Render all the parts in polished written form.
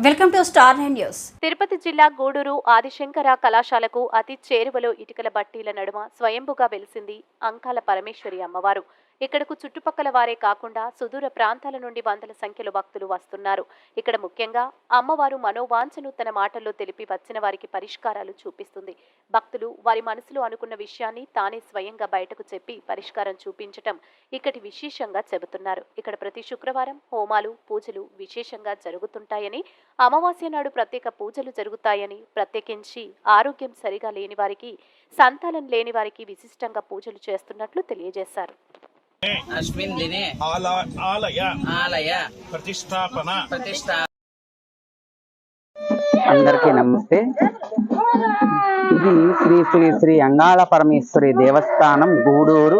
Welcome to star nine news. Tirupati జిల్లా గూడూరు ఆదిశంకర కళాశాలకు అతి చేరువలో ఇటుకల బట్టీల నడుమ స్వయంభుగా వెలిసింది అంకాల పరమేశ్వరి అమ్మవారు. ఇక్కడకు చుట్టుపక్కల వారే కాకుండా సుదూర ప్రాంతాల నుండి వందల సంఖ్యలో భక్తులు వస్తున్నారు. ఇక్కడ ముఖ్యంగా అమ్మవారు మనోవాంఛను తన మాటల్లో తెలిపి వచ్చిన వారికి పరిష్కారాలు చూపిస్తుంది. భక్తులు వారి మనసులో అనుకున్న విషయాన్ని తానే స్వయంగా బయటకు చెప్పి పరిష్కారం చూపించటం ఇక్కడి విశేషంగా చెబుతున్నారు. ఇక్కడ ప్రతి శుక్రవారం హోమాలు పూజలు విశేషంగా జరుగుతుంటాయని, అమావాస్య నాడు ప్రత్యేక పూజలు జరుగుతాయని, ప్రత్యేకించి ఆరోగ్యం సరిగా లేని వారికి, సంతానం లేని వారికి విశిష్టంగా పూజలు చేస్తున్నట్లు తెలియజేశారు. అశ్విన్ దినే ఆలయ ప్రతిష్టాపన అందరికీ నమస్తే. ఇది శ్రీ శ్రీ శ్రీ అంగాళ పరమేశ్వరి దేవస్థానం గూడూరు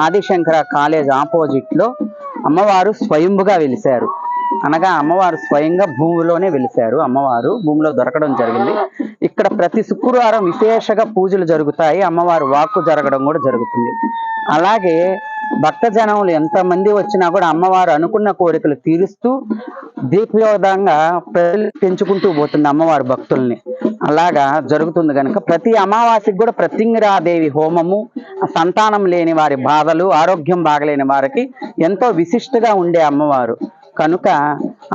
ఆదిశంకర కాలేజ్ ఆపోజిట్ లో అమ్మవారు స్వయంభుగా వెలిశారు. అనగా అమ్మవారు స్వయంగా భూమిలోనే వెలిశారు. అమ్మవారు భూమిలో దొరకడం జరిగింది. ఇక్కడ ప్రతి శుక్రవారం విశేషంగా పూజలు జరుగుతాయి. అమ్మవారు వాక్కు జరగడం కూడా జరుగుతుంది. అలాగే భక్తజనములు ఎంతమంది వచ్చినా కూడా అమ్మవారు అనుకున్న కోరికలు తీరుస్తూ దీపయోధంగా ప్రజలు పెంచుకుంటూ పోతుంది అమ్మవారు భక్తుల్ని. అలాగా జరుగుతుంది కనుక ప్రతి అమావాస్యకి కూడా ప్రత్యంగిరాదేవి హోమము, సంతానం లేని వారి బాధలు, ఆరోగ్యం బాగలేని వారికి ఎంతో విశిష్టగా ఉండే అమ్మవారు కనుక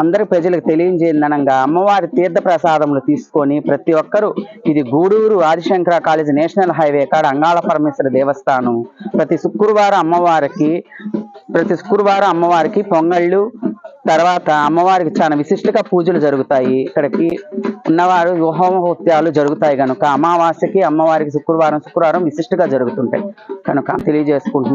అందరి ప్రజలకు తెలియజేయదనంగా అమ్మవారి తీర్థ ప్రసాదములు తీసుకొని ప్రతి ఒక్కరూ, ఇది Guduru Adishankara college national highway కాడ అంగాళ పరమేశ్వర దేవస్థానం, ప్రతి శుక్రవారం అమ్మవారికి పొంగళ్ళు, తర్వాత అమ్మవారికి చాలా విశిష్టంగా పూజలు జరుగుతాయి. ఇక్కడికి ఉన్నవారు హోమహోత్యాలు జరుగుతాయి కనుక అమావాస్యకి అమ్మవారికి శుక్రవారం విశిష్టంగా జరుగుతుంటాయి కనుక తెలియజేసుకుంటున్నాను.